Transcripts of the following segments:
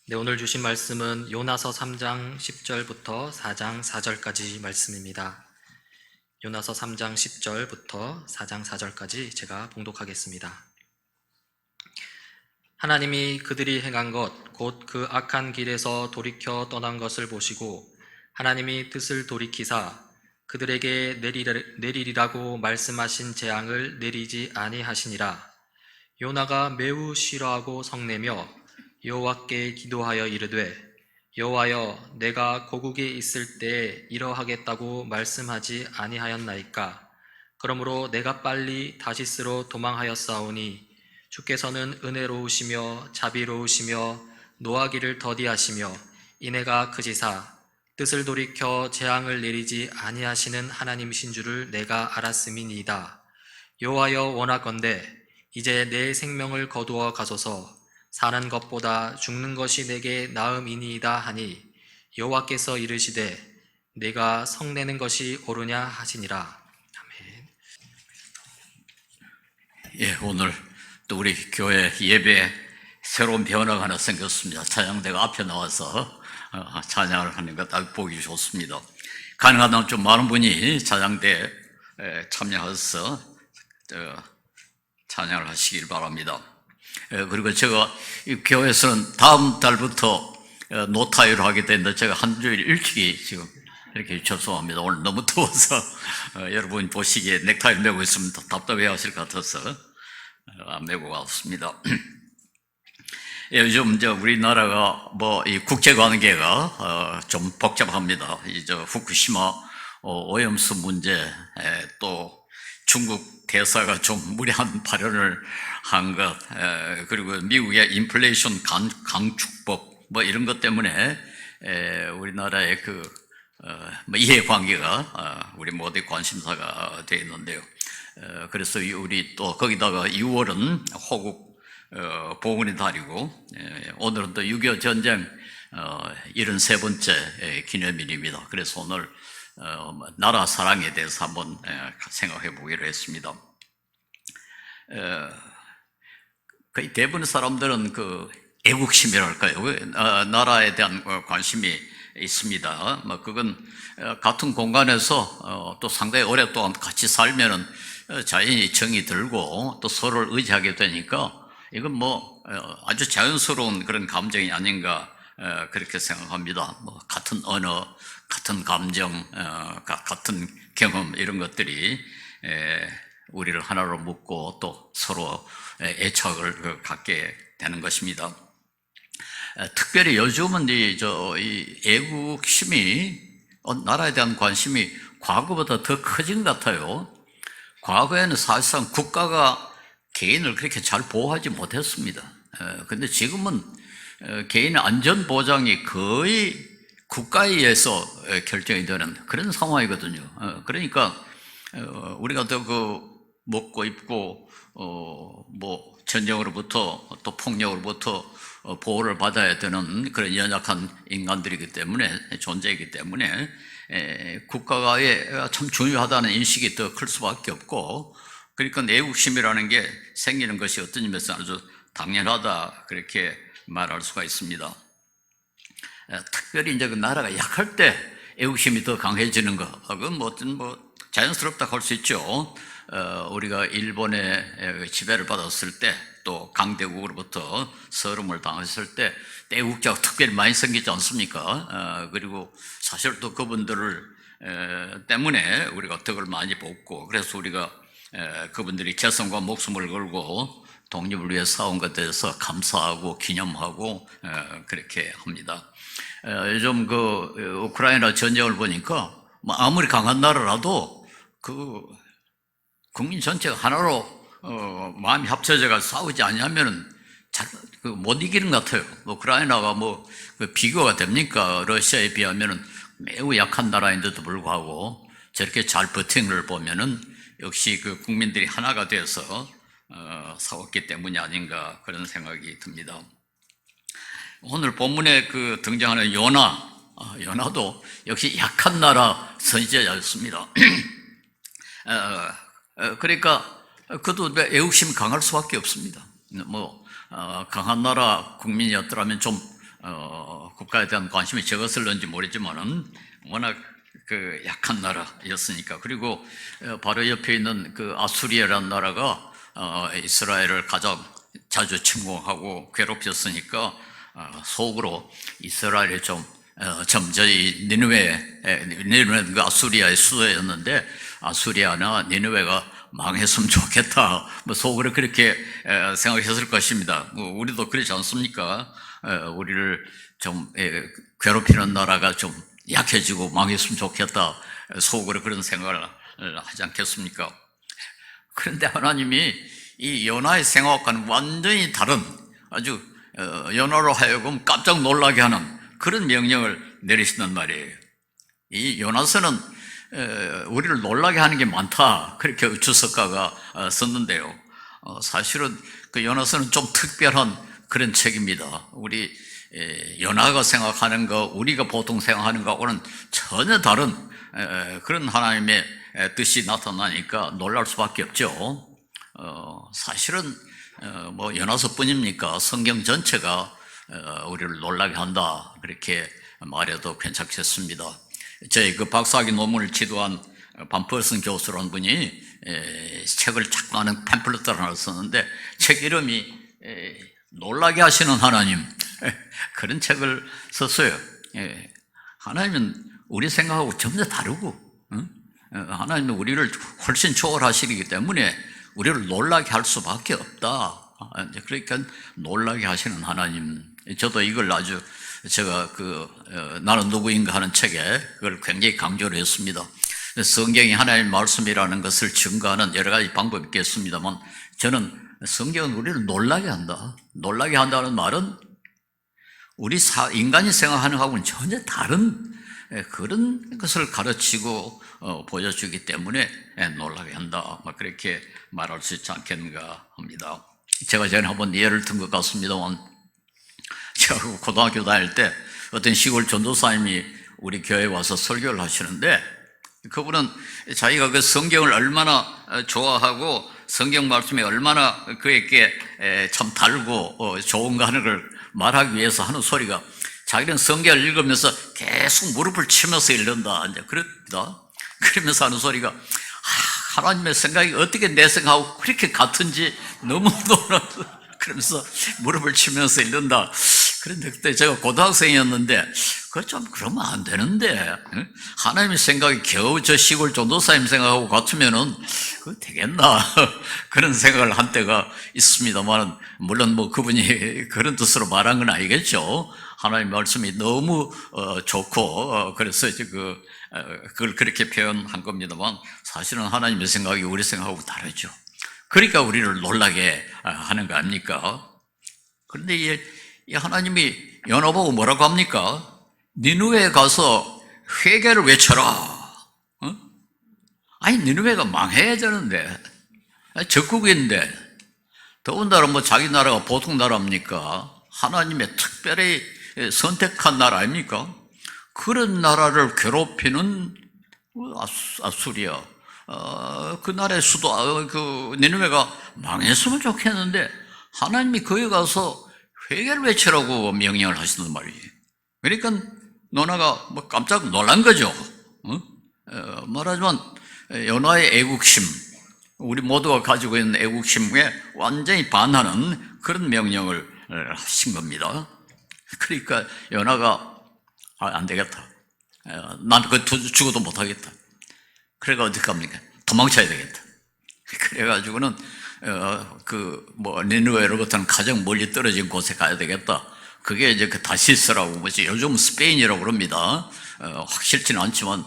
네, 오늘 주신 말씀은 요나서 3장 10절부터 4장 4절까지 말씀입니다. 요나서 3장 10절부터 4장 4절까지 제가 봉독하겠습니다. 하나님이 그들이 행한 것, 곧 그 악한 길에서 돌이켜 떠난 것을 보시고 하나님이 뜻을 돌이키사 그들에게 내리리라고 말씀하신 재앙을 내리지 아니하시니라. 요나가 매우 싫어하고 성내며 여호와께 기도하여 이르되 여호와여, 내가 고국에 있을 때 이러하겠다고 말씀하지 아니하였나이까. 그러므로 내가 빨리 다시스로 도망하였사오니 주께서는 은혜로우시며 자비로우시며 노하기를 더디하시며 인애가 크시사 뜻을 돌이켜 재앙을 내리지 아니하시는 하나님이신 줄을 내가 알았음이니이다. 여호와여, 원하건대 이제 내 생명을 거두어 가소서. 사는 것보다 죽는 것이 내게 나음이니이다 하니 여호와께서 이르시되 내가 성내는 것이 옳으냐 하시니라. 아멘. 예, 오늘 또 우리 교회 예배에 새로운 변화가 하나 생겼습니다. 찬양대가 앞에 나와서 찬양을 하는 것 딱 보기 좋습니다. 가능하다면 좀 많은 분이 찬양대에 참여해서 찬양을 하시길 바랍니다. 그리고 제가 이 교회에서는 다음 달부터 노타이로 하게 되는데 제가 한 주일 일찍이 지금 이렇게 죄송합니다. 오늘 너무 더워서 여러분 보시기에 넥타이를 메고 있으면 답답해 하실 것 같아서 안 메고 왔습니다. 요즘 우리나라가 이 국제 관계가 좀 복잡합니다. 후쿠시마 오염수 문제, 또 중국 대사가 좀 무리한 발언을 한 것, 그리고 미국의 인플레이션 강축법 이런 것 때문에 우리나라의 이해관계가 우리 모두의 관심사가 되어 있는데요. 그래서 우리 또 거기다가 6월은 호국 봉헌의 달이고 오늘은 또 6.25 전쟁 73번째 기념일입니다. 그래서 오늘 나라 사랑에 대해서 한번 생각해 보기로 했습니다. 거의 대부분의 사람들은 애국심이랄까요, 나라에 대한 관심이 있습니다. 그건 같은 공간에서 또 상당히 오랫동안 같이 살면은 자연히 정이 들고 또 서로를 의지하게 되니까 이건 아주 자연스러운 그런 감정이 아닌가 그렇게 생각합니다. 같은 언어, 같은 감정, 같은 경험 이런 것들이 우리를 하나로 묶고 또 서로 애착을 갖게 되는 것입니다. 특별히 요즘은 이 애국심이 나라에 대한 관심이 과거보다 더 커진 것 같아요. 과거에는 사실상 국가가 개인을 그렇게 잘 보호하지 못했습니다. 근데 지금은 개인의 안전 보장이 거의 국가에 의해서 결정이 되는 그런 상황이거든요. 그러니까 우리가 더 먹고 입고 전쟁으로부터 또 폭력으로부터 보호를 받아야 되는 그런 연약한 인간들이기 때문에, 존재이기 때문에 국가가 참 중요하다는 인식이 더 클 수밖에 없고, 그러니까 애국심이라는 게 생기는 것이 어떤 의미에서 아주 당연하다 그렇게 말할 수가 있습니다. 특별히 이제 그 나라가 약할 때 애국심이 더 강해지는 거, 그건 자연스럽다 할 수 있죠. 우리가 일본의 지배를 받았을 때, 또 강대국으로부터 서름을 당했을 때 애국자가 특별히 많이 생기지 않습니까? 그리고 사실 또 그분들을 때문에 우리가 덕을 많이 뽑고, 그래서 우리가 그분들이 재성과 목숨을 걸고 독립을 위해 싸운 것에 대해서 감사하고 기념하고 그렇게 합니다. 요즘 우크라이나 전쟁을 보니까 아무리 강한 나라라도 국민 전체가 하나로 마음이 합쳐져가 싸우지 않으면은 못 이기는 것 같아요. 우크라이나가 비교가 됩니까? 러시아에 비하면은 매우 약한 나라인데도 불구하고 저렇게 잘 버티는 걸 보면은 역시 국민들이 하나가 돼서 싸웠기 때문이 아닌가 그런 생각이 듭니다. 오늘 본문에 등장하는 요나도 역시 약한 나라 선지자였습니다. 그러니까 그도 애국심이 강할 수밖에 없습니다. 강한 나라 국민이었더라면 좀 국가에 대한 관심이 적었을는지 모르지만은 워낙 그 약한 나라였으니까. 그리고 바로 옆에 있는 그 아수리아라는 나라가 이스라엘을 가장 자주 침공하고 괴롭혔으니까 속으로 이스라엘이 좀 저희 니느웨가 아수리아의 수도였는데 아수리아나 니느웨가 망했으면 좋겠다. 뭐 속으로 그렇게 생각했을 것입니다. 뭐 우리도 그렇지 않습니까? 우리를 좀 괴롭히는 나라가 좀 약해지고 망했으면 좋겠다. 속으로 그런 생각을 하지 않겠습니까? 그런데 하나님이 이 요나의 생각과는 완전히 다른 아주 요나로 하여금 깜짝 놀라게 하는 그런 명령을 내리신단 말이에요. 이 요나서는 우리를 놀라게 하는 게 많다, 그렇게 주석가가 썼는데요. 사실은 그 요나서는 좀 특별한 그런 책입니다. 우리 요나가 생각하는 거, 우리가 보통 생각하는 거하고는 전혀 다른 그런 하나님의 뜻이 나타나니까 놀랄 수밖에 없죠. 사실은 뭐 요나서뿐입니까? 성경 전체가 우리를 놀라게 한다, 그렇게 말해도 괜찮겠습니다. 저희 그 박사학위 논문을 지도한 반퍼슨 교수라는 분이 책을 작가는 팸플렛을 하나 썼는데 책 이름이 놀라게 하시는 하나님, 그런 책을 썼어요. 하나님은 우리 생각하고 전혀 다르고, 하나님은 우리를 훨씬 초월하시기 때문에 우리를 놀라게 할 수밖에 없다. 그러니까 놀라게 하시는 하나님. 저도 이걸 아주 제가 나는 누구인가 하는 책에 그걸 굉장히 강조를 했습니다. 성경이 하나님의 말씀이라는 것을 증거하는 여러 가지 방법이 있겠습니다만, 저는 성경은 우리를 놀라게 한다. 놀라게 한다는 말은 우리 인간이 생각하는 것하고는 전혀 다른 그런 것을 가르치고 보여주기 때문에 놀라게 한다, 그렇게 말할 수 있지 않겠는가 합니다. 제가 전에 한번 예를 든 것 같습니다만, 제가 고등학교 다닐 때 어떤 시골 전도사님이 우리 교회에 와서 설교를 하시는데, 그분은 자기가 그 성경을 얼마나 좋아하고 성경 말씀이 얼마나 그에게 참 달고 좋은가 하는 걸 말하기 위해서 하는 소리가, 자기는 성경을 읽으면서 계속 무릎을 치면서 읽는다, 이제 그럽니다. 그러면서 하는 소리가, 하나님의 생각이 어떻게 내 생각하고 그렇게 같은지 너무 놀라서, 그러면서 무릎을 치면서 읽는다. 그런데 그때 제가 고등학생이었는데, 그거 좀 그러면 안 되는데, 하나님의 생각이 겨우 저 시골 전도사님 생각하고 같으면은 그거 되겠나, 그런 생각을 한 때가 있습니다만, 물론 뭐 그분이 그런 뜻으로 말한 건 아니겠죠. 하나님 말씀이 너무 좋고 그래서 이제 그걸 그렇게 표현한 겁니다만, 사실은 하나님의 생각이 우리 생각하고 다르죠. 그러니까 우리를 놀라게 하는 거 아닙니까? 그런데 이 하나님이 요나 보고 뭐라고 합니까? 니느웨에 가서 회개를 외쳐라. 아니, 니느웨가 망해야 되는데, 적국인데, 더군다나 뭐 자기 나라가 보통 나라입니까? 하나님의 특별히 선택한 나라 아닙니까? 그런 나라를 괴롭히는 아수리아, 그 나라의 수도 니느웨가 망했으면 좋겠는데, 하나님이 거기 가서 회개를 외치라고 명령을 하시는 말이에요. 그러니까 요나가 뭐 깜짝 놀란 거죠. 말하자면 요나의 애국심, 우리 모두가 가지고 있는 애국심에 완전히 반하는 그런 명령을 하신 겁니다. 그러니까 요나가 안 되겠다, 난 그거 죽어도 못하겠다. 그래가 어떻게 합니까? 도망쳐야 되겠다. 그래가지고는 니느웨로부터는 가장 멀리 떨어진 곳에 가야 되겠다. 그게 이제 그 다시스라고, 뭐지, 요즘 스페인이라고 그럽니다. 확실치는 않지만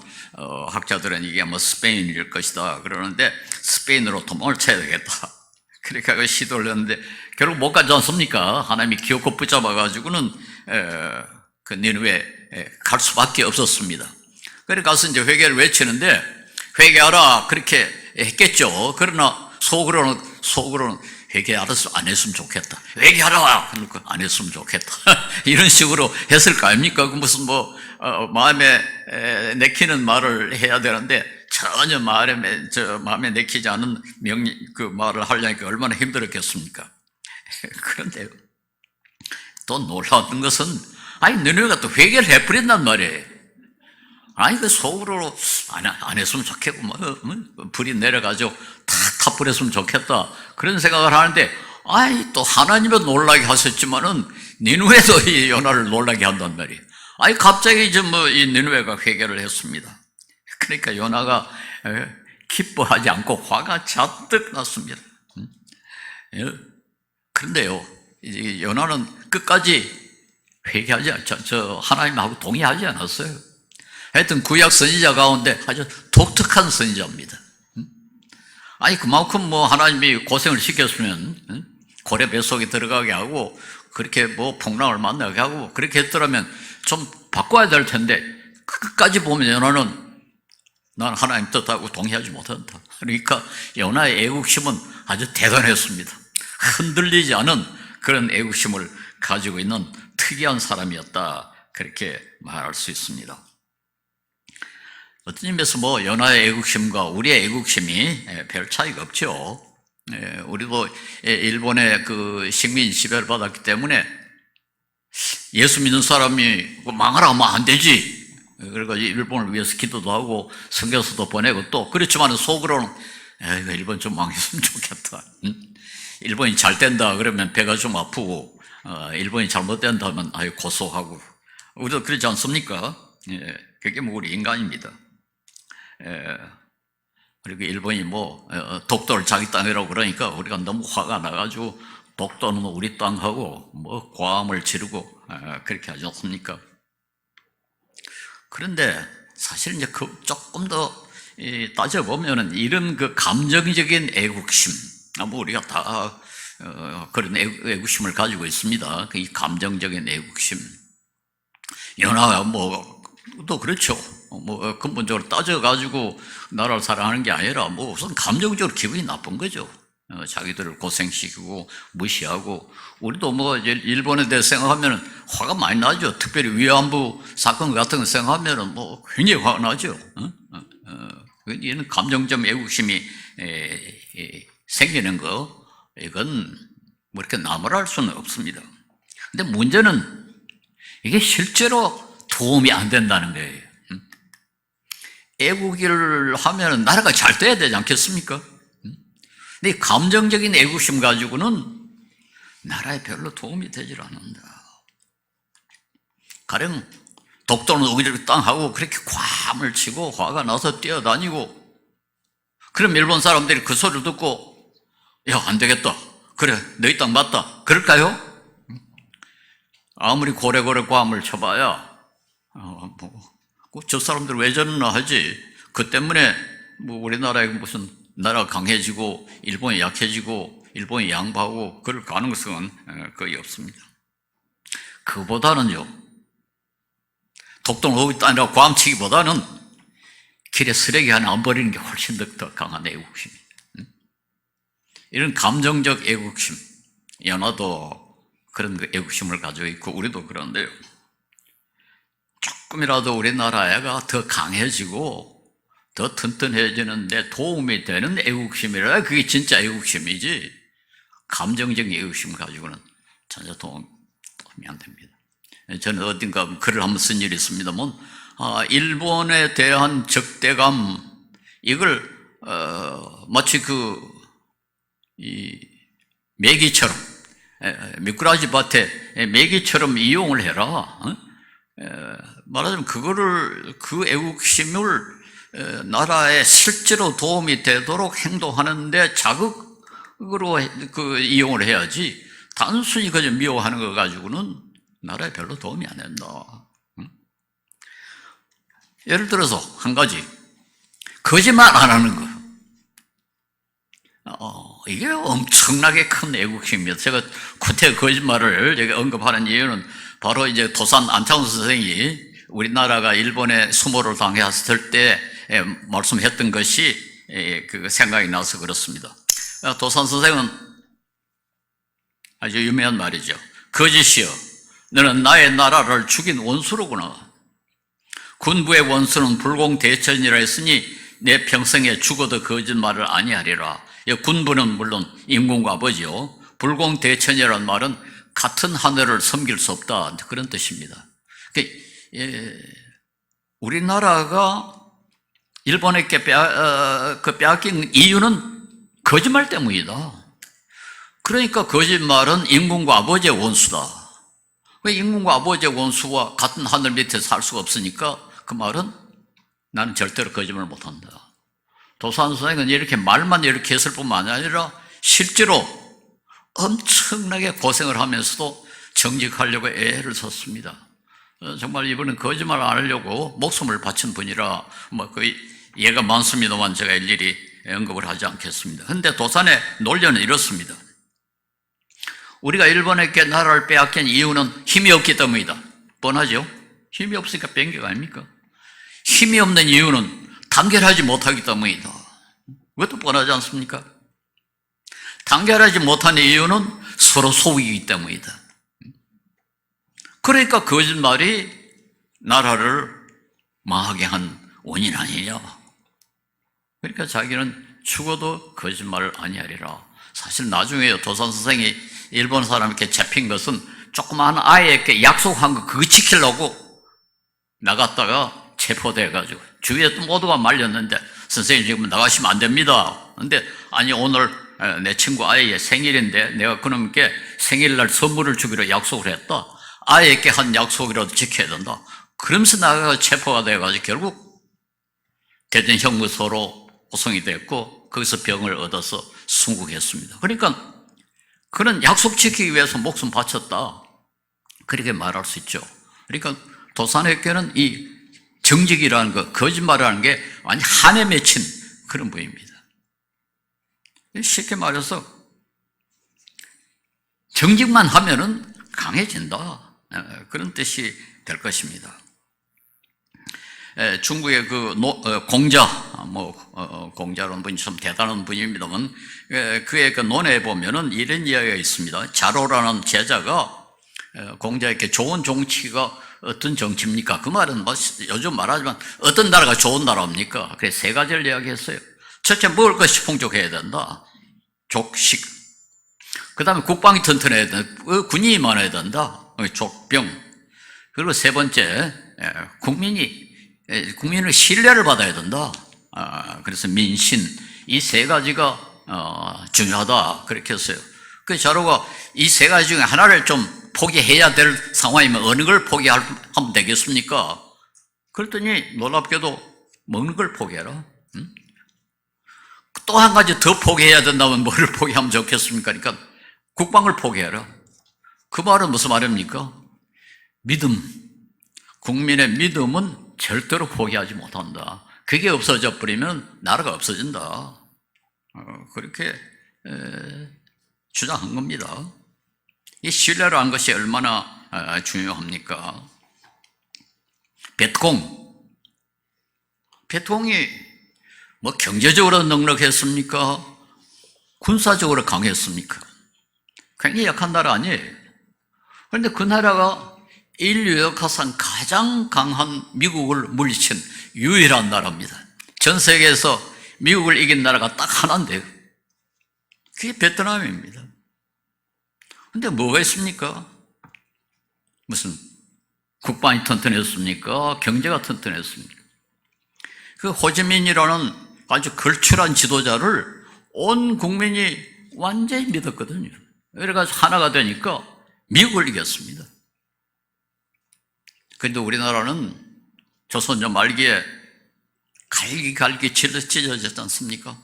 학자들은 이게 뭐 스페인일 것이다 그러는데, 스페인으로 도망을 쳐야 되겠다. 그러니까 그 시도를 했는데 결국 못 가지 않습니까? 하나님이 기어코 붙잡아가지고는 그 니느웨에 갈 수밖에 없었습니다. 그래 가서 이제 회개를 외치는데, 회개하라 그렇게 했겠죠. 그러나 속으로는 회개 알아서 안 했으면 좋겠다. 회개하라! 그러니까 안 했으면 좋겠다. 이런 식으로 했을 거 아닙니까? 그 무슨 마음에 내키는 말을 해야 되는데, 전혀 마음에 내키지 않은 그 말을 하려니까 얼마나 힘들었겠습니까? 그런데 또 놀라운 것은 아니, 너네가 또 회개를 해버린단 말이에요. 아니, 그 속으로 안 했으면 좋겠고, 불이 내려가지고 다 타버렸으면 좋겠다. 그런 생각을 하는데, 아니, 또 하나님은 놀라게 하셨지만은, 니누에도 이 요나를 놀라게 한단 말이에요. 아니, 갑자기 이 니누에가 회개를 했습니다. 그러니까 요나가 기뻐하지 않고 화가 잔뜩 났습니다. 그런데요, 이 요나는 끝까지 회개하지 않죠. 하나님하고 동의하지 않았어요. 하여튼 구약 선지자 가운데 아주 독특한 선지자입니다. 아니, 그만큼 하나님이 고생을 시켰으면 고래 뱃속에 들어가게 하고 그렇게 풍랑을 만나게 하고 그렇게 했더라면 좀 바꿔야 될 텐데 끝까지 보면 요나는 난 하나님 뜻하고 동의하지 못한다. 그러니까 요나의 애국심은 아주 대단했습니다. 흔들리지 않은 그런 애국심을 가지고 있는 특이한 사람이었다. 그렇게 말할 수 있습니다. 어떤 의미에서 요나의 애국심과 우리의 애국심이 별 차이가 없죠. 우리도 일본의 그 식민 지배를 받았기 때문에 예수 믿는 사람이 망하라 하면 안 되지. 그러니까 일본을 위해서 기도도 하고 선교서도 보내고 또 그렇지만 속으로는 이거 일본 좀 망했으면 좋겠다. 일본이 잘 된다 그러면 배가 좀 아프고 일본이 잘못된다면 고소하고 우리도 그러지 않습니까? 그게 우리 인간입니다. 그리고 일본이 독도를 자기 땅이라고 그러니까 우리가 너무 화가 나가지고 독도는 우리 땅하고 고함을 지르고 그렇게 하지 않습니까? 그런데 사실 이제 조금 더 따져보면은 이런 그 감정적인 애국심, 우리가 다 그런 애국심을 가지고 있습니다. 이 감정적인 애국심. 연하가 또 그렇죠. 근본적으로 따져가지고 나라를 사랑하는 게 아니라 우선 감정적으로 기분이 나쁜 거죠. 자기들을 고생시키고 무시하고 우리도 이제 일본에 대해 생각하면 화가 많이 나죠. 특별히 위안부 사건 같은 거 생각하면 굉장히 화가 나죠. 이는 감정적 애국심이 생기는 거 이건 이렇게 나무랄 수는 없습니다. 근데 문제는 이게 실제로 도움이 안 된다는 거예요. 애국을 하면 나라가 잘 돼야 되지 않겠습니까? 근데 감정적인 애국심 가지고는 나라에 별로 도움이 되질 않는다. 가령 독도는 우리 땅하고 그렇게 괌을 치고 화가 나서 뛰어다니고 그럼 일본 사람들이 그 소리를 듣고 야, 안 되겠다. 그래, 너희 땅 맞다. 그럴까요? 아무리 고래고래 괌을 쳐봐야 저 사람들 왜 저러나 하지. 그 때문에 우리나라에 무슨 나라가 강해지고 일본이 약해지고 일본이 양보하고 그럴 가능성은 거의 없습니다. 그보다는요, 독도는 우리 땅이라고 괌치기보다는 길에 쓰레기 하나 안 버리는 게 훨씬 더 강한 애국심입니다. 이런 감정적 애국심, 연하도 그런 애국심을 가지고 있고 우리도 그런데요. 조금이라도 우리나라가 더 강해지고 더 튼튼해지는데 도움이 되는 애국심이라 그게 진짜 애국심이지 감정적인 애국심 가지고는 전혀 도움이 안 됩니다. 저는 어딘가 글을 한번 쓴 일이 있습니다만 일본에 대한 적대감 이걸 마치 이 메기처럼 미꾸라지 밭에 메기처럼 이용을 해라. 말하자면 그 애국심을 나라에 실제로 도움이 되도록 행동하는데 자극으로 이용을 해야지 단순히 그저 미워하는 거 가지고는 나라에 별로 도움이 안 된다. 예를 들어서 한 가지 거짓말 안 하는 거. 이게 엄청나게 큰 애국심입니다. 제가 구태 거짓말을 제가 언급하는 이유는 바로 이제 도산 안창호 선생이 우리나라가 일본에 수모를 당했을 때 말씀했던 것이 그 생각이 나서 그렇습니다. 도산 선생은 아주 유명한 말이죠. 거짓이여, 너는 나의 나라를 죽인 원수로구나. 군부의 원수는 불공대천이라 했으니 내 평생에 죽어도 거짓말을 아니하리라. 군부는 물론 임금과 아버지요. 불공대천이라는 말은 같은 하늘을 섬길 수 없다. 그런 뜻입니다. 그러니까 우리나라가 일본에게 빼앗긴 이유는 거짓말 때문이다. 그러니까 거짓말은 인간과 아버지의 원수다. 왜 인간과 아버지의 원수와 같은 하늘 밑에 살 수가 없으니까 그 말은 나는 절대로 거짓말 못한다. 도산 선생은 이렇게 말만 이렇게 했을 뿐만 아니라 실제로 엄청나게 고생을 하면서도 정직하려고 애를 썼습니다. 정말 이분은 거짓말 안 하려고 목숨을 바친 분이라 거의 예가 많습니다만 제가 일일이 언급을 하지 않겠습니다. 그런데 도산의 논리는 이렇습니다. 우리가 일본에게 나라를 빼앗긴 이유는 힘이 없기 때문이다. 뻔하죠? 힘이 없으니까 뺀 게 아닙니까? 힘이 없는 이유는 단결하지 못하기 때문이다. 그것도 뻔하지 않습니까? 단결하지 못하는 이유는 서로 속이기 때문이다. 그러니까 거짓말이 나라를 망하게 한 원인 아니냐. 그러니까 자기는 죽어도 거짓말을 아니하리라. 사실 나중에 도산 선생이 일본 사람에게 잡힌 것은 조그마한 아이에게 약속한 거 그거 지키려고 나갔다가 체포돼가지고 주위에 또 모두가 말렸는데 선생님 지금 나가시면 안 됩니다. 근데 아니 오늘 내 친구 아이의 생일인데 내가 그놈께 생일날 선물을 주기로 약속을 했다. 아이에게 한 약속이라도 지켜야 된다. 그러면서 나가서 체포가 돼가지고 결국 대전 형무소로 구성이 됐고 거기서 병을 얻어서 순국했습니다. 그러니까 그는 약속 지키기 위해서 목숨 바쳤다. 그렇게 말할 수 있죠. 그러니까 도산학교는 이 정직이라는 것, 거짓말이라는 게 완전 한에 맺힌 그런 분입니다. 쉽게 말해서 정직만 하면은 강해진다. 그런 뜻이 될 것입니다. 중국의 그 공자, 공자라는 분이 참 대단한 분입니다만, 그의 그 논에 보면은 이런 이야기가 있습니다. 자로라는 제자가 공자에게 좋은 정치가 어떤 정치입니까? 그 말은 뭐 요즘 말하지만 어떤 나라가 좋은 나라입니까? 그래서 세 가지를 이야기했어요. 첫째, 먹을 것이 풍족해야 된다. 족식. 그 다음에 국방이 튼튼해야 된다. 군인이 많아야 된다. 족병. 그리고 세 번째, 국민의 신뢰를 받아야 된다. 그래서 민신. 이 세 가지가 중요하다. 그렇게 했어요. 그 자료가 이 세 가지 중에 하나를 좀 포기해야 될 상황이면 어느 걸 포기하면 되겠습니까? 그랬더니 놀랍게도 먹는 걸 포기해라. 또 한 가지 더 포기해야 된다면 뭐를 포기하면 좋겠습니까? 그러니까 국방을 포기해라. 그 말은 무슨 말입니까? 믿음. 국민의 믿음은 절대로 포기하지 못한다. 그게 없어져 버리면 나라가 없어진다. 그렇게 주장한 겁니다. 이 신뢰라는 것이 얼마나 중요합니까? 베트콩이 뭐 경제적으로 넉넉했습니까? 군사적으로 강했습니까? 굉장히 약한 나라 아니에요. 그런데 그 나라가 인류 역사상 가장 강한 미국을 물리친 유일한 나라입니다. 전 세계에서 미국을 이긴 나라가 딱 하나인데요. 그게 베트남입니다. 근데 뭐가 있습니까? 무슨 국방이 튼튼했습니까? 경제가 튼튼했습니까? 그 호지민이라는 아주 걸출한 지도자를 온 국민이 완전히 믿었거든요. 그래가지고 하나가 되니까 미국을 이겼습니다. 그런데 우리나라는 조선조 말기에 갈기갈기 찢어졌지 않습니까?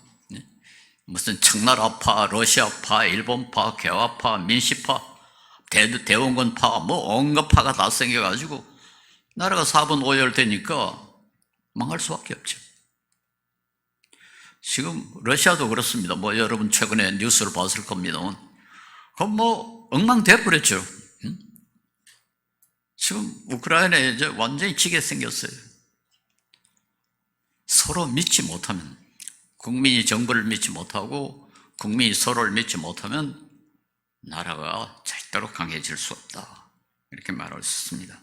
무슨 청나라파, 러시아파, 일본파, 개화파, 민씨파, 대원군파, 뭐 온갖 파가 다 생겨가지고 나라가 사분오열되니까 망할 수밖에 없죠. 지금 러시아도 그렇습니다. 뭐 여러분 최근에 뉴스를 봤을 겁니다만, 그럼 뭐 엉망돼 버렸죠. 지금 우크라이나에 이제 완전히 지게 생겼어요. 서로 믿지 못하면, 국민이 정부를 믿지 못하고 국민이 서로를 믿지 못하면 나라가 절대로 강해질 수 없다. 이렇게 말할 수 있습니다.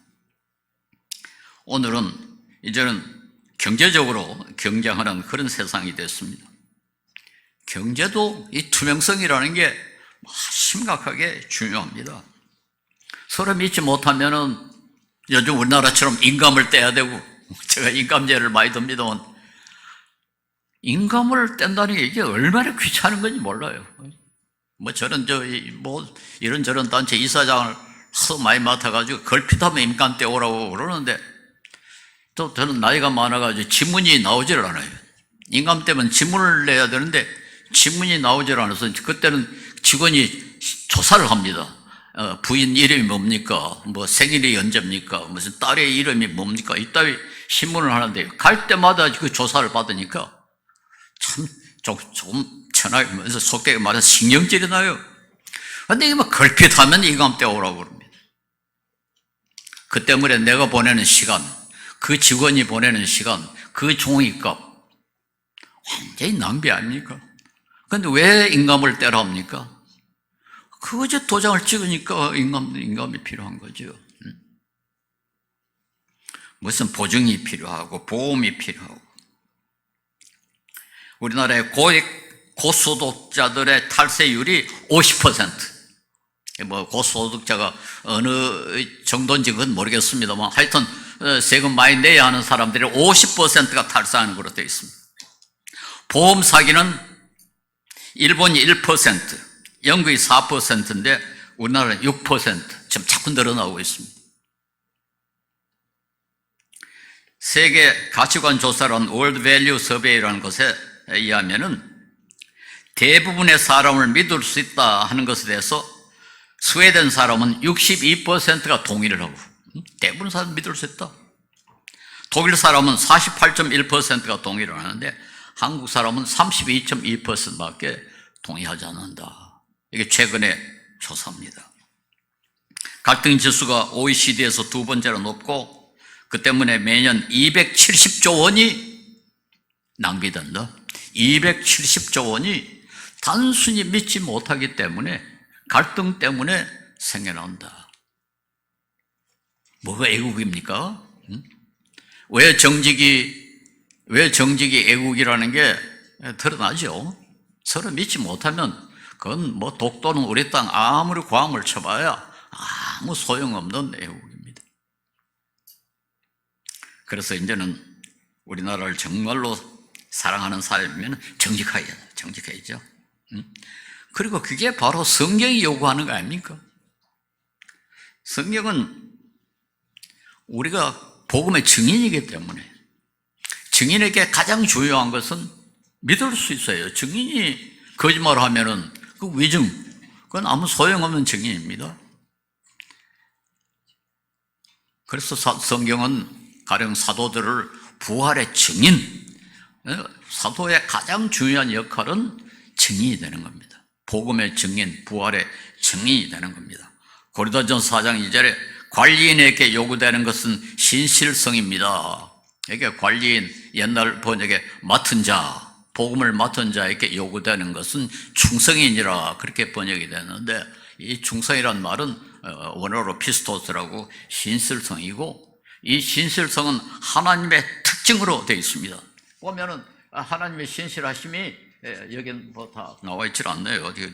오늘은 이제는 경제적으로 경쟁하는 그런 세상이 됐습니다. 경제도 이 투명성이라는 게 심각하게 중요합니다. 서로 믿지 못하면은 요즘 우리나라처럼 인감을 떼야 되고, 제가 인감제를 많이 듭니다만, 인감을 뗀다는 게 이게 얼마나 귀찮은 건지 몰라요. 저는 이런저런 단체 이사장을 하도 많이 맡아가지고 걸핏하면 인감 떼오라고 그러는데, 또 저는 나이가 많아가지고 지문이 나오질 않아요. 인감 떼면 지문을 내야 되는데, 지문이 나오질 않아서 그때는 직원이 조사를 합니다. 부인 이름이 뭡니까? 생일이 언제입니까? 무슨 딸의 이름이 뭡니까? 이따위 신문을 하는데 갈 때마다 그 조사를 받으니까 참 조금 천하면서 속되게 말해서 신경질이 나요. 근데 이게 걸핏하면 인감 떼오라고 그럽니다. 그 때문에 내가 보내는 시간, 그 직원이 보내는 시간, 그 종이값 완전히 낭비 아닙니까? 근데 왜 인감을 떼라 합니까? 그저 도장을 찍으니까 인감이 필요한 거죠. 무슨 보증이 필요하고 보험이 필요하고. 우리나라의 고소득자들의 탈세율이 50%. 고소득자가 어느 정도인지 그건 모르겠습니다만 하여튼 세금 많이 내야 하는 사람들이 50%가 탈세하는 걸로 되어 있습니다. 보험 사기는 일본이 1%, 영국이 4%인데 우리나라는 6%, 지금 자꾸 늘어나고 있습니다. 세계 가치관 조사라는 월드 밸류 서베이라는 것에 의하면은 대부분의 사람을 믿을 수 있다 하는 것에 대해서 스웨덴 사람은 62%가 동의를 하고, 대부분 사람 믿을 수 있다. 독일 사람은 48.1%가 동의를 하는데 한국 사람은 32.2%밖에 동의하지 않는다. 이게 최근의 조사입니다. 갈등 지수가 OECD에서 두 번째로 높고 그 때문에 매년 270조 원이 낭비된다. 270조 원이 단순히 믿지 못하기 때문에 갈등 때문에 생겨난다. 뭐가 애국입니까? 왜 정직이 애국이라는 게 드러나죠. 서로 믿지 못하면 그건 독도는 우리 땅 아무리 고함을 쳐봐야 아무 소용없는 애국입니다. 그래서 이제는 우리나라를 정말로 사랑하는 사람이면 정직해야죠. 그리고 그게 바로 성경이 요구하는 거 아닙니까? 성경은 우리가 복음의 증인이기 때문에 증인에게 가장 중요한 것은 믿을 수 있어요. 증인이 거짓말을 하면은 그 위증, 그건 아무 소용없는 증인입니다. 그래서 성경은 가령 사도들을 부활의 증인, 사도의 가장 중요한 역할은 증인이 되는 겁니다. 복음의 증인, 부활의 증인이 되는 겁니다. 고린도전서 4장 2절에 관리인에게 요구되는 것은 신실성입니다. 이게 관리인, 옛날 번역에 맡은 자, 복음을 맡은 자에게 요구되는 것은 충성이니라 그렇게 번역이 되는데, 이 충성이란 말은 원어로 피스토스라고 신실성이고, 이 신실성은 하나님의 특징으로 되어 있습니다. 보면은 하나님의 신실하심이 여기는 다 나와 있질 않네요. 어디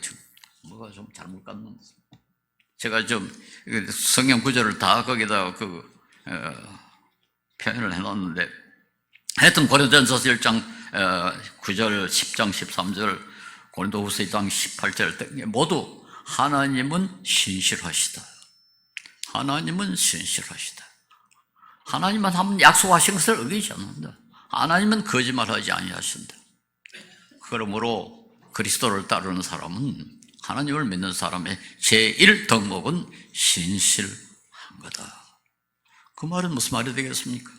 뭐가 좀 잘못 갔는데, 제가 좀 성경 구절을 다 거기다 표현을 해놨는데, 하여튼 고린도전서 1장 9절, 10장 13절, 고린도후서 2장 18절 모두 하나님은 신실하시다. 하나님은 신실하시다. 하나님은 한번 약속하신 것을 어기지 않는다. 하나님은 거짓말하지 아니하신다. 그러므로 그리스도를 따르는 사람은, 하나님을 믿는 사람의 제1덕목은 신실한 거다. 그 말은 무슨 말이 되겠습니까?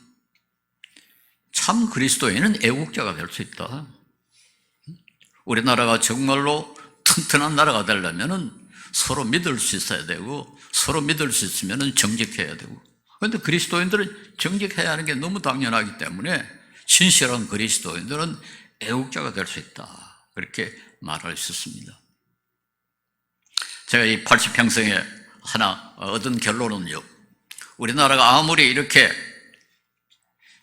참 그리스도인은 애국자가 될 수 있다. 우리나라가 정말로 튼튼한 나라가 되려면 서로 믿을 수 있어야 되고, 서로 믿을 수 있으면 정직해야 되고, 그런데 그리스도인들은 정직해야 하는 게 너무 당연하기 때문에 신실한 그리스도인들은 애국자가 될 수 있다. 그렇게 말할 수 있습니다. 제가 이 80평생에 하나 얻은 결론은요, 우리나라가 아무리 이렇게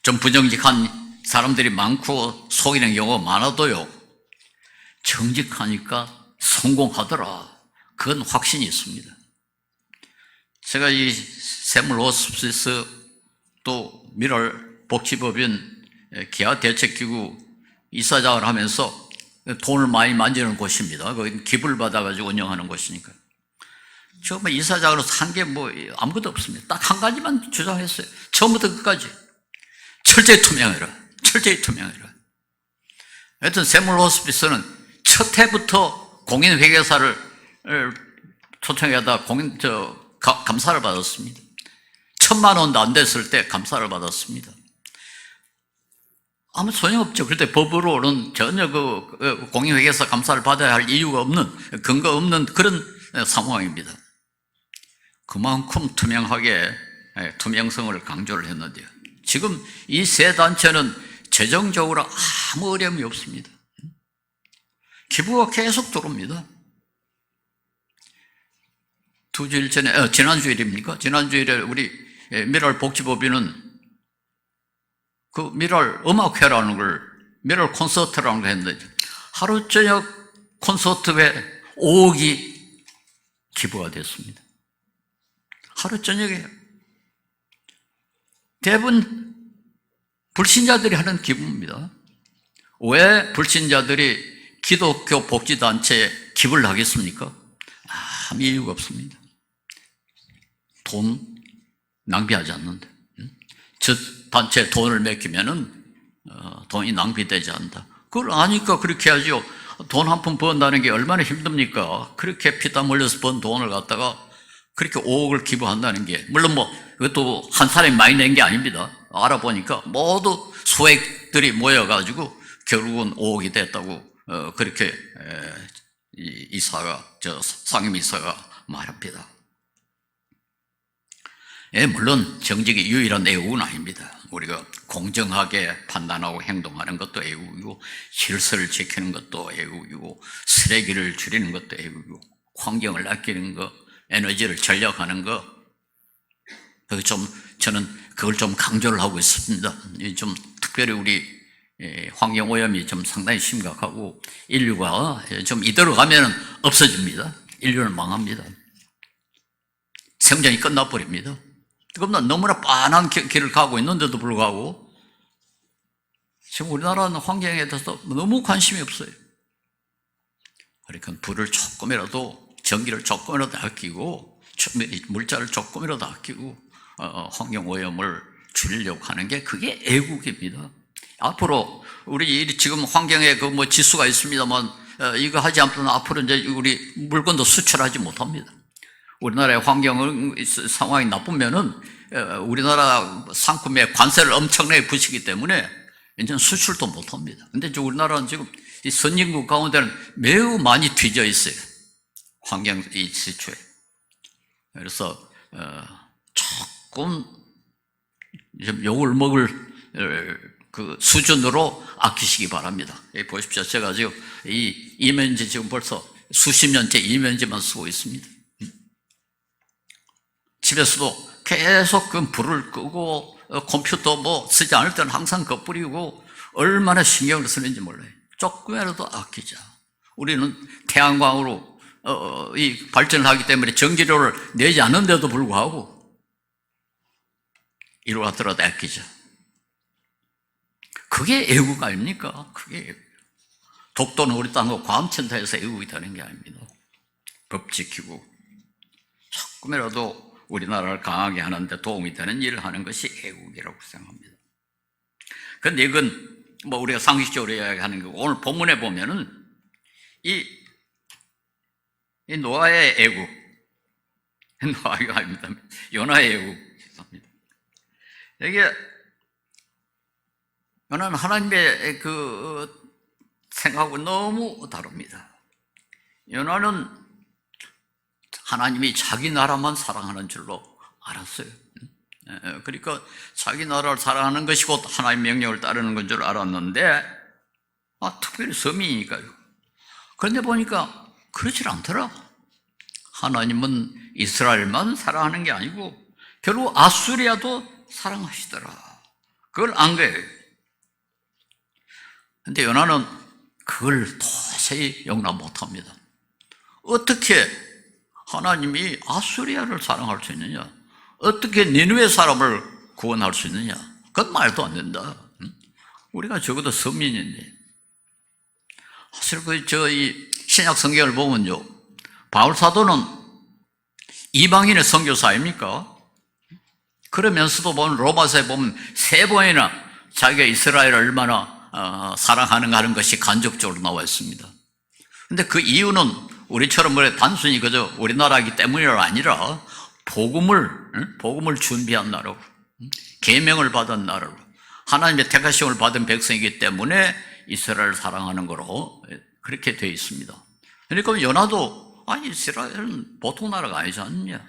좀 부정직한 사람들이 많고 속이는 경우가 많아도요, 정직하니까 성공하더라. 그건 확신이 있습니다. 제가 이 세물 호스피스 또 미랄 복지법인 기아대책기구 이사장을 하면서 돈을 많이 만지는 곳입니다. 거기 기부를 받아가지고 운영하는 곳이니까. 처음에 이사장으로서 한 게 뭐 아무것도 없습니다. 딱 한 가지만 주장했어요. 처음부터 끝까지. 철저히 투명해라. 철저히 투명해라. 하여튼 세물 호스피스는 첫 해부터 공인회계사를 초청하다 감사를 받았습니다. 1,000만 원도 안 됐을 때 감사를 받았습니다. 아무 소용없죠. 그때 법으로는 전혀 공인회계사 감사를 받아야 할 이유가 없는, 근거 없는 그런 상황입니다. 그만큼 투명하게 투명성을 강조를 했는데요. 지금 이 세 단체는 재정적으로 아무 어려움이 없습니다. 기부가 계속 들어옵니다. 2주일 전에, 지난주일입니까? 지난주일에 우리 미랄 복지법인은 그 미랄 음악회라는 걸, 미랄 콘서트라는 걸 했는데 하루 저녁 콘서트에 5억이 기부가 됐습니다. 하루 저녁에. 대부분 불신자들이 하는 기부입니다. 왜 불신자들이 기독교 복지단체에 기부를 하겠습니까? 아무 이유가 없습니다. 돈 낭비하지 않는다. 저 단체에 돈을 맡기면은 돈이 낭비되지 않는다. 그걸 아니까 그렇게 하죠. 돈 한 푼 번다는 게 얼마나 힘듭니까? 그렇게 피땀 흘려서 번 돈을 갖다가 그렇게 5억을 기부한다는 게, 물론 뭐 그것도 한 사람이 많이 낸 게 아닙니다. 알아보니까 모두 소액들이 모여가지고 결국은 5억이 됐다고 그렇게 상임이사가 말합니다. 물론 정직이 유일한 애국은 아닙니다. 우리가 공정하게 판단하고 행동하는 것도 애국이고, 질서를 지키는 것도 애국이고, 쓰레기를 줄이는 것도 애국이고, 환경을 아끼는 것, 에너지를 절약하는 것, 저는 그걸 좀 강조를 하고 있습니다. 좀 특별히 우리 환경오염이 좀 상당히 심각하고, 인류가 좀 이대로 가면 없어집니다. 인류는 망합니다. 생전이 끝나버립니다. 너무나 빤한 길을 가고 있는데도 불구하고 지금 우리나라는 환경에 대해서 너무 관심이 없어요. 그러니까 불을 조금이라도, 전기를 조금이라도 아끼고, 물자를 조금이라도 아끼고 환경오염을 줄이려고 하는 게, 그게 애국입니다. 앞으로 우리 지금 환경에 그 뭐 지수가 있습니다만 이거 하지 않으면 앞으로 이제 우리 물건도 수출하지 못합니다. 우리나라의 환경 상황이 나쁘면은 우리나라 상품에 관세를 엄청나게 붙이기 때문에 이제 수출도 못합니다. 근데 우리나라는 지금 이 선진국 가운데는 매우 많이 뒤져 있어요. 환경 이 지출에. 그래서 조금 욕을 먹을 그 수준으로 아끼시기 바랍니다. 여기 보십시오. 제가 지금 이 이면지 지금 벌써 수십 년째 이면지만 쓰고 있습니다. 집에서도 계속 그 불을 끄고 컴퓨터 뭐 쓰지 않을 때는 항상 꺼뿌리고, 얼마나 신경을 쓰는지 몰라요. 조금이라도 아끼자. 우리는 태양광으로 이 발전을 하기 때문에 전기료를 내지 않는데도 불구하고 이로 하더라도 아끼자. 그게 애국 아닙니까? 그게 애국. 독도는 우리 땅과 과암천사에서 애국이 되는 게 아닙니다. 법 지키고 조금이라도 우리나라를 강하게 하는데 도움이 되는 일을 하는 것이 애국이라고 생각합니다. 그런데 이건 뭐 우리가 상식적으로 이야기하는 거고, 오늘 본문에 보면은 이 노아의 애국, 노아가 아닙니다. 요나의 애국입니다. 이게 요나는 하나님의 그 생각하고 너무 다릅니다. 요나는 하나님이 자기 나라만 사랑하는 줄로 알았어요. 그러니까 자기 나라를 사랑하는 것이 곧 하나님의 명령을 따르는 건 줄 알았는데, 특별히 서민이니까요. 그런데 보니까 그렇지 않더라. 하나님은 이스라엘만 사랑하는 게 아니고 결국 아수리아도 사랑하시더라. 그걸 안 거예요. 그런데 요나는 그걸 도저히 용납 못합니다. 어떻게 하나님이 아수리아를 사랑할 수 있느냐? 어떻게 니느웨 사람을 구원할 수 있느냐? 그건 말도 안 된다. 우리가 적어도 서민인데. 사실 이 신약 성경을 보면요, 바울 사도는 이방인의 선교사 아닙니까? 그러면서도 보면 로마서에 보면 3번이나 자기가 이스라엘을 얼마나 사랑하는가 하는 것이 간접적으로 나와 있습니다. 근데 그 이유는 우리처럼 단순히 그저 우리나라이기 때문이 아니라 복음을 준비한 나라고, 계명을 받은 나라로, 하나님의 택하심을 받은 백성이기 때문에 이스라엘을 사랑하는 거로 그렇게 되어 있습니다. 그러니까 연하도 이스라엘은 보통 나라가 아니지 않느냐.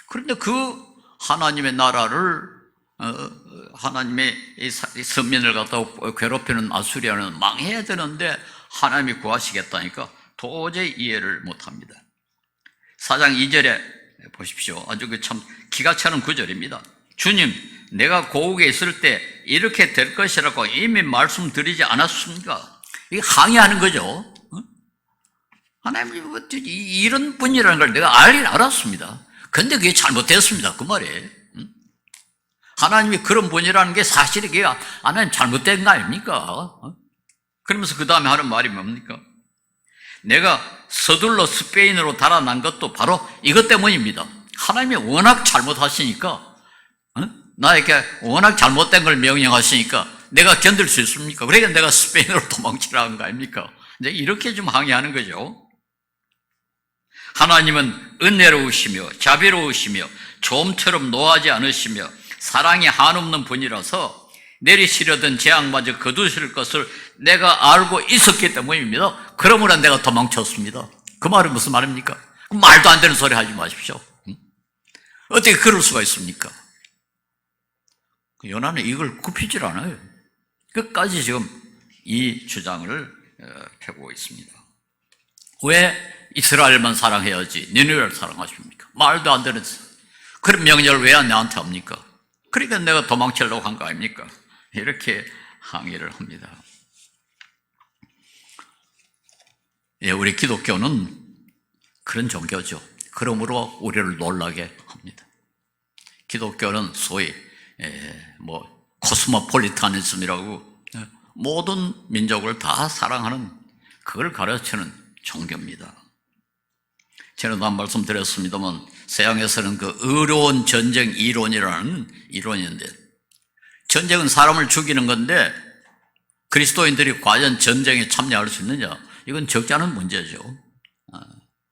그런데 그 하나님의 나라를 하나님의 이 선민을 갖다가 괴롭히는 아수리아는 망해야 되는데 하나님이 구하시겠다니까 도저히 이해를 못합니다. 4장 2절에 보십시오. 아주 참 기가 차는 구절입니다. 주님, 내가 고국에 있을 때 이렇게 될 것이라고 이미 말씀드리지 않았습니까? 이게 항의하는 거죠. 하나님이 이런 분이라는 걸 내가 알긴 알았습니다. 근데 그게 잘못됐습니다. 그 말이에요. 하나님이 그런 분이라는 게 사실이 그게 하나님 잘못된 거 아닙니까? 그러면서 그 다음에 하는 말이 뭡니까? 내가 서둘러 스페인으로 달아난 것도 바로 이것 때문입니다. 하나님이 워낙 잘못하시니까, 나에게 워낙 잘못된 걸 명령하시니까 내가 견딜 수 있습니까? 그러니까 내가 스페인으로 도망치라는 거 아닙니까? 이제 이렇게 좀 항의하는 거죠. 하나님은 은혜로우시며 자비로우시며 좀처럼 노하지 않으시며 사랑이 한없는 분이라서 내리시려던 재앙마저 거두실 것을 내가 알고 있었기 때문입니다. 그러므로 내가 도망쳤습니다. 그 말은 무슨 말입니까? 말도 안 되는 소리 하지 마십시오. 어떻게 그럴 수가 있습니까? 요나는 이걸 굽히질 않아요. 끝까지 지금 이 주장을 펴고 있습니다. 왜 이스라엘만 사랑해야지 니느웨를 사랑하십니까? 말도 안 되는 그런 명령을 왜 나한테 합니까? 그러니까 내가 도망치려고 한 거 아닙니까? 이렇게 항의를 합니다. 예, 우리 기독교는 그런 종교죠. 그러므로 우리를 놀라게 합니다. 기독교는 소위 코스모폴리타니즘이라고 모든 민족을 다 사랑하는 그걸 가르치는 종교입니다. 제가 한 말씀 드렸습니다만 서양에서는 그 의로운 전쟁 이론이라는 이론인데, 전쟁은 사람을 죽이는 건데 그리스도인들이 과연 전쟁에 참여할 수 있느냐, 이건 적지 않은 문제죠.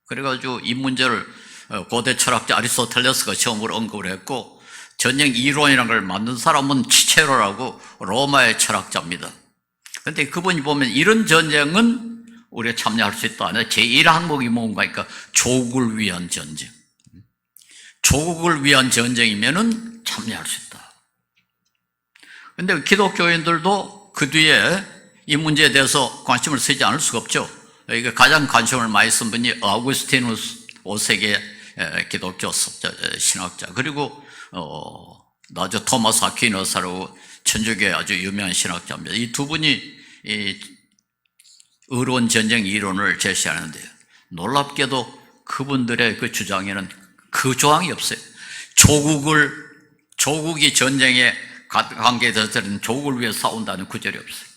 그래가지고 이 문제를 고대 철학자 아리스토텔레스가 처음으로 언급을 했고, 전쟁 이론이라는 걸 만든 사람은 치체로라고 로마의 철학자입니다. 그런데 그분이 보면 이런 전쟁은 우리가 참여할 수 있다. 제1항목이 뭔가 하니까 조국을 위한 전쟁. 조국을 위한 전쟁이면은 참여할 수 있다. 그런데 기독교인들도 그 뒤에 이 문제에 대해서 관심을 쓰지 않을 수가 없죠. 이게 가장 관심을 많이 쓴 분이 아우구스티누스 5세기 기독교 신학자, 그리고 나저 토마스 아퀴나스라고 천주교의 아주 유명한 신학자입니다. 이 두 분이 이 의로운 전쟁 이론을 제시하는데요, 놀랍게도 그분들의 그 주장에는 그 조항이 없어요. 조국이 전쟁에 관계에 대해서는 조국을 위해 싸운다는 구절이 없어요.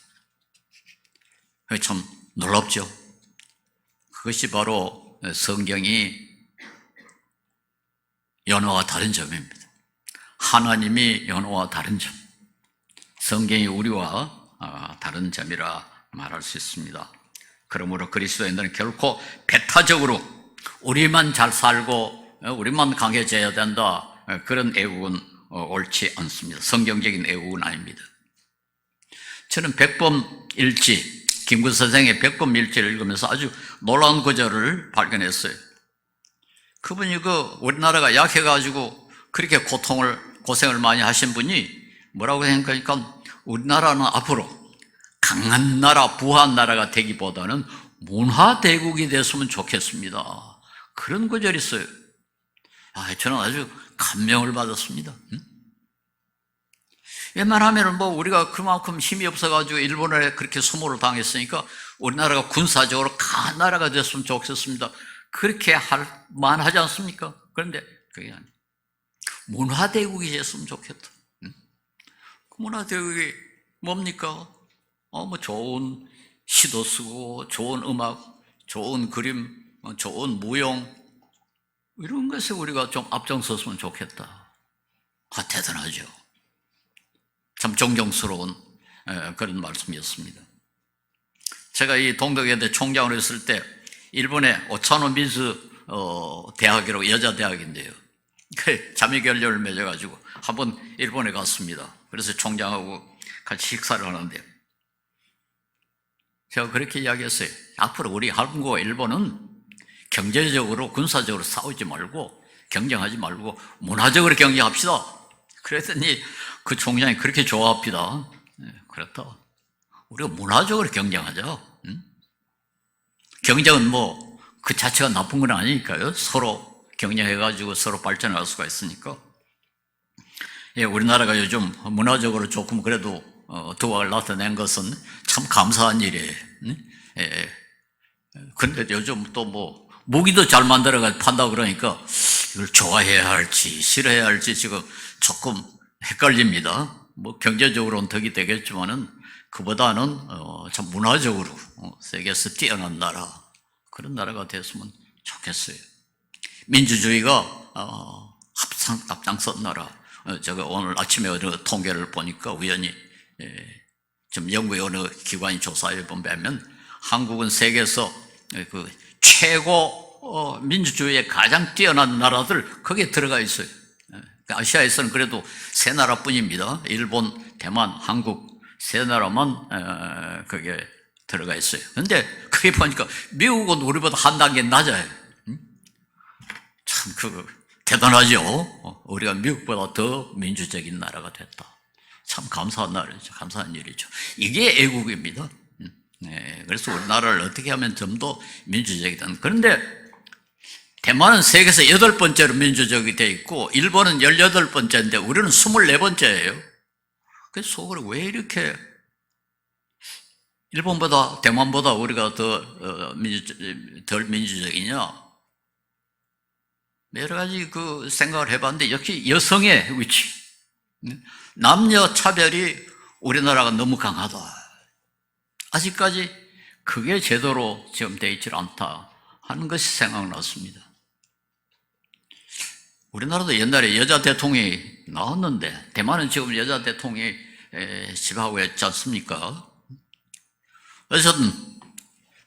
그게 참 놀랍죠. 그것이 바로 성경이 연어와 다른 점입니다. 하나님이 연어와 다른 점, 성경이 우리와 다른 점이라 말할 수 있습니다. 그러므로 그리스도인들은 결코 배타적으로 우리만 잘 살고 우리만 강해져야 된다, 그런 애국은 옳지 않습니다. 성경적인 애국은 아닙니다. 저는 백범일지, 김구 선생의 백범일지를 읽으면서 아주 놀라운 구절을 발견했어요. 그분이 우리나라가 약해가지고 그렇게 고생을 많이 하신 분이 뭐라고 생각하니까, 우리나라는 앞으로 강한 나라, 부한 나라가 되기보다는 문화대국이 됐으면 좋겠습니다. 그런 구절이 있어요. 저는 아주 감명을 받았습니다. 웬만하면 우리가 그만큼 힘이 없어가지고 일본에 그렇게 소모를 당했으니까 우리나라가 군사적으로 강한 나라가 됐으면 좋겠습니다. 그렇게 할 만하지 않습니까? 그런데 그게 아니에요. 문화대국이 됐으면 좋겠다. 그 문화대국이 뭡니까? 뭐 좋은 시도 쓰고, 좋은 음악, 좋은 그림, 좋은 무용, 이런 것에 우리가 좀 앞장섰으면 좋겠다. 대단하죠. 참 존경스러운 그런 말씀이었습니다. 제가 이 동덕여대 총장으로 있을 때 일본의 오차노 미즈 대학이라고 여자 대학인데요. 그 자매 결렬을 맺어가지고 한번 일본에 갔습니다. 그래서 총장하고 같이 식사를 하는데 제가 그렇게 이야기했어요. 앞으로 우리 한국과 일본은 경제적으로 군사적으로 싸우지 말고 경쟁하지 말고 문화적으로 경쟁합시다. 그랬더니 그 총장이 그렇게 좋아합니다. 그렇다. 우리가 문화적으로 경쟁하자. 경쟁은 뭐 그 자체가 나쁜 건 아니니까요. 서로 경쟁해가지고 서로 발전할 수가 있으니까. 예, 우리나라가 요즘 문화적으로 조금 그래도 두각을 나타낸 것은 참 감사한 일이에요. 예. 근데 요즘 또 뭐 무기도 잘 만들어가지고 판다 그러니까 이걸 좋아해야 할지 싫어해야 할지 지금 조금 헷갈립니다. 뭐 경제적으로는 덕이 되겠지만은 그보다는 참 문화적으로 세계에서 뛰어난 나라, 그런 나라가 됐으면 좋겠어요. 민주주의가 앞장선 나라. 제가 오늘 아침에 어느 통계를 보니까 우연히 좀 연구의 어느 기관이 조사해 보면 한국은 세계에서 그 최고 민주주의에 가장 뛰어난 나라들 거기에 들어가 있어요. 아시아에서는 그래도 세 나라뿐입니다. 일본, 대만, 한국 세 나라만 거기에 들어가 있어요. 그런데 그게 보니까 미국은 우리보다 한 단계 낮아요. 참 대단하죠. 우리가 미국보다 더 민주적인 나라가 됐다. 참 감사한 나라죠. 감사한 일이죠. 이게 애국입니다. 네, 그래서 우리나라를 어떻게 하면 좀 더 민주적이다. 그런데 대만은 세계에서 8번째로 민주적이 돼 있고 일본은 18번째인데 우리는 24번째예요. 그래서 속으로 왜 이렇게 일본보다 대만보다 우리가 덜 민주적이냐? 여러 가지 그 생각을 해봤는데 역시 여성의 위치, 남녀 차별이 우리나라가 너무 강하다. 아직까지 그게 제대로 지금 되어 있지 않다 하는 것이 생각났습니다. 우리나라도 옛날에 여자 대통령이 나왔는데 대만은 지금 여자 대통령이 지배하고 있지 않습니까? 어쨌든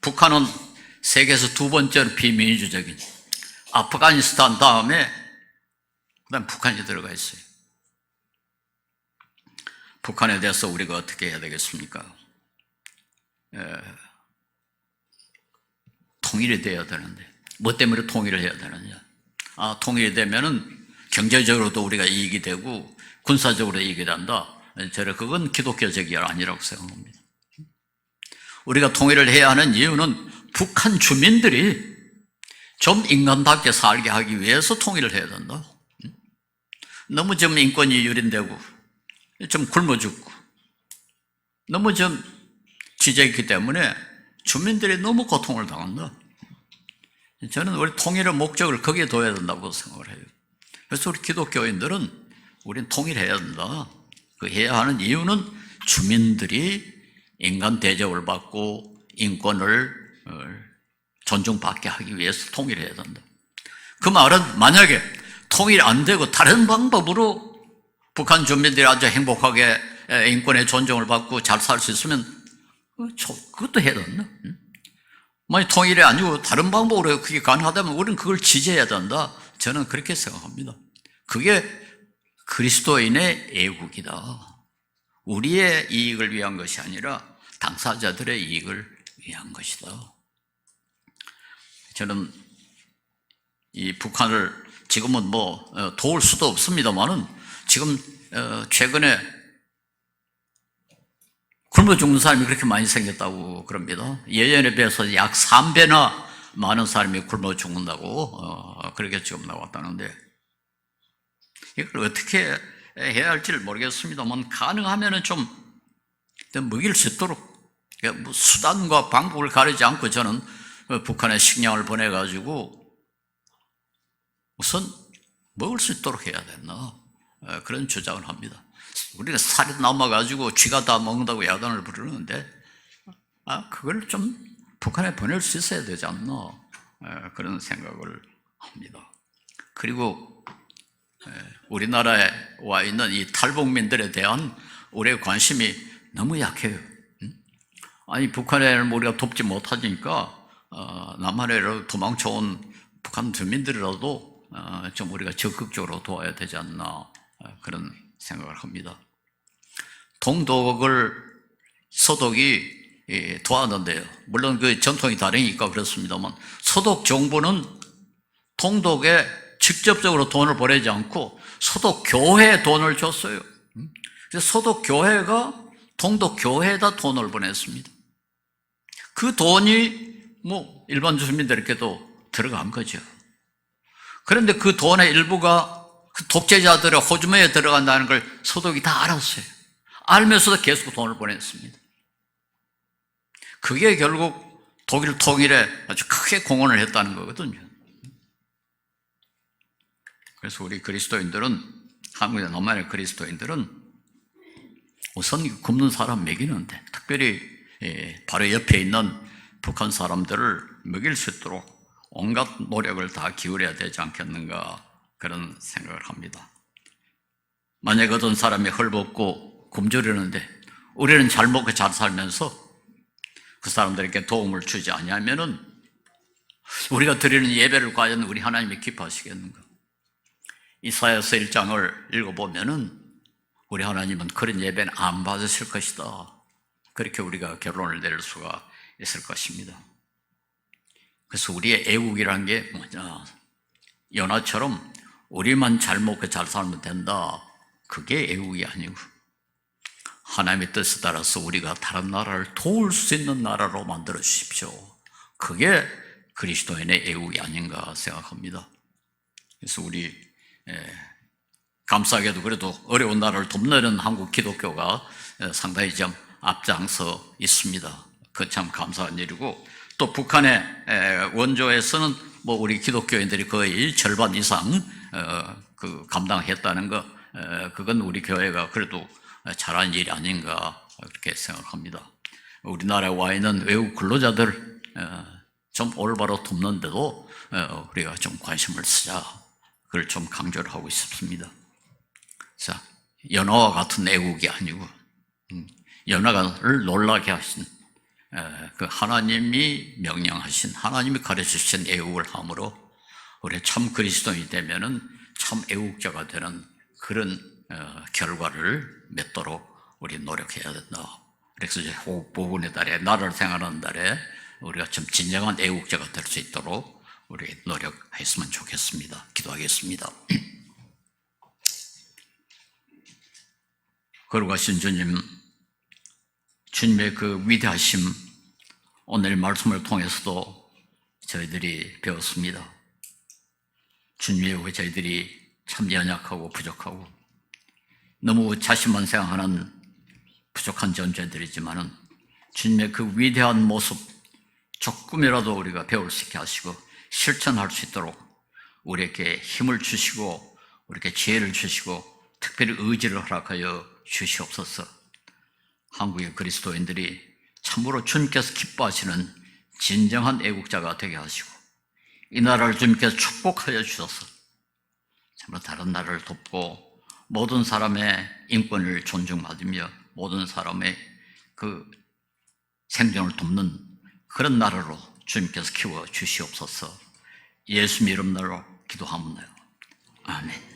북한은 세계에서 2번째로 비민주적인, 아프가니스탄 다음에 그다음 북한이 들어가 있어요. 북한에 대해서 우리가 어떻게 해야 되겠습니까? 통일이 돼야 되는데 뭐 때문에 통일을 해야 되느냐? 통일이 되면은 경제적으로도 우리가 이익이 되고 군사적으로 이익이 된다. 저는 그건 기독교적이 아니라고 생각합니다. 우리가 통일을 해야 하는 이유는 북한 주민들이 좀 인간답게 살게 하기 위해서 통일을 해야 된다. 너무 좀 인권이 유린되고 좀 굶어 죽고 너무 좀 지저있기 때문에 주민들이 너무 고통을 당한다. 저는 우리 통일의 목적을 거기에 둬야 된다고 생각을 해요. 그래서 우리 기독교인들은 우리는 통일해야 된다. 그 해야 하는 이유는 주민들이 인간 대접을 받고 인권을 존중받게 하기 위해서 통일해야 된다. 그 말은 만약에 통일 안 되고 다른 방법으로 북한 주민들이 아주 행복하게 인권의 존중을 받고 잘 살 수 있으면 그것도 해야 된다. 만약 통일이 아니고 다른 방법으로 그게 가능하다면 우리는 그걸 지지해야 된다. 저는 그렇게 생각합니다. 그게 그리스도인의 애국이다. 우리의 이익을 위한 것이 아니라 당사자들의 이익을 위한 것이다. 저는 이 북한을 지금은 뭐 도울 수도 없습니다만은 지금 최근에 굶어 죽는 사람이 그렇게 많이 생겼다고 그럽니다. 예전에 비해서 약 3배나 많은 사람이 굶어 죽는다고 그렇게 지금 나왔다는데 이걸 어떻게 해야 할지를 모르겠습니다만 가능하면은 좀 먹일 수 있도록 뭐 수단과 방법을 가리지 않고 저는 북한에 식량을 보내가지고 우선 먹을 수 있도록 해야 된다. 그런 주장을 합니다. 우리가 살이 남아가지고 쥐가 다 먹는다고 야단을 부르는데 그걸 좀 북한에 보낼 수 있어야 되지 않나, 그런 생각을 합니다. 그리고 우리나라에 와 있는 이 탈북민들에 대한 우리의 관심이 너무 약해요. 아니, 북한을 우리가 돕지 못하니까 남한에 도망쳐온 북한 주민들이라도 좀 우리가 적극적으로 도와야 되지 않나, 그런 생각을 합니다. 동독을 서독이 도왔는데요. 물론 그 전통이 다르니까 그렇습니다만, 서독 정부는 동독에 직접적으로 돈을 보내지 않고 서독 교회에 돈을 줬어요. 그래서 서독 교회가 동독 교회에다 돈을 보냈습니다. 그 돈이 일반 주민들에게도 들어간 거죠. 그런데 그 돈의 일부가 그 독재자들의 호주머니에 들어간다는 걸 서독이 다 알았어요. 알면서도 계속 돈을 보냈습니다. 그게 결국 독일 통일에 아주 크게 공헌을 했다는 거거든요. 그래서 우리 그리스도인들은, 한국의 남한의 그리스도인들은 우선 굶는 사람 먹이는데, 특별히 바로 옆에 있는 북한 사람들을 먹일 수 있도록 온갖 노력을 다 기울여야 되지 않겠는가, 그런 생각을 합니다. 만약에 어떤 사람이 헐벗고 굶주리는데 우리는 잘 먹고 잘 살면서 그 사람들에게 도움을 주지 아니하면은 우리가 드리는 예배를 과연 우리 하나님이 기뻐하시겠는가? 이사야서 1장을 읽어보면은 우리 하나님은 그런 예배는 안 받으실 것이다, 그렇게 우리가 결론을 내릴 수가 있을 것입니다. 그래서 우리의 애국이라는 게 뭐냐, 연하처럼 우리만 잘 먹고 잘 살면 된다, 그게 애국이 아니고 하나님의 뜻에 따라서 우리가 다른 나라를 도울 수 있는 나라로 만들어 주십시오, 그게 그리스도인의 애국이 아닌가 생각합니다. 그래서 우리 감사하게도 그래도 어려운 나라를 돕는 한국 기독교가 상당히 좀 앞장서 있습니다. 그 참 감사한 일이고, 또 북한의 원조에서는 우리 기독교인들이 거의 절반 이상 그 감당했다는 거, 그건 우리 교회가 그래도 잘한 일이 아닌가, 그렇게 생각합니다. 우리나라에 와 있는 외국 근로자들 좀 올바로 돕는데도 우리가 좀 관심을 쓰자, 그걸 좀 강조를 하고 싶습니다. 자, 연화와 같은 애국이 아니고 연화를 놀라게 하신 그 하나님이 명령하신, 하나님이 가르치신 애국을 함으로 우리 참 그리스도인이 되면은 참 애국자가 되는 그런 결과를 맺도록 우리 노력해야 된다. 그래서 이제 복운의 달에, 나라를 생각하는 달에 우리가 좀 진정한 애국자가 될 수 있도록 우리 노력했으면 좋겠습니다. 기도하겠습니다. 거룩하신 주님, 주님의 그 위대하심, 오늘 말씀을 통해서도 저희들이 배웠습니다. 주님의 저희들이 참 연약하고 부족하고 너무 자신만 생각하는 부족한 존재들이지만은 주님의 그 위대한 모습 조금이라도 우리가 배울 수 있게 하시고 실천할 수 있도록 우리에게 힘을 주시고 우리에게 지혜를 주시고 특별히 의지를 허락하여 주시옵소서. 한국의 그리스도인들이 참으로 주님께서 기뻐하시는 진정한 애국자가 되게 하시고 이 나라를 주님께서 축복하여 주셔서 참으로 다른 나라를 돕고 모든 사람의 인권을 존중받으며 모든 사람의 그 생존을 돕는 그런 나라로 주님께서 키워 주시옵소서. 예수님 이름으로 기도합니다. 아멘.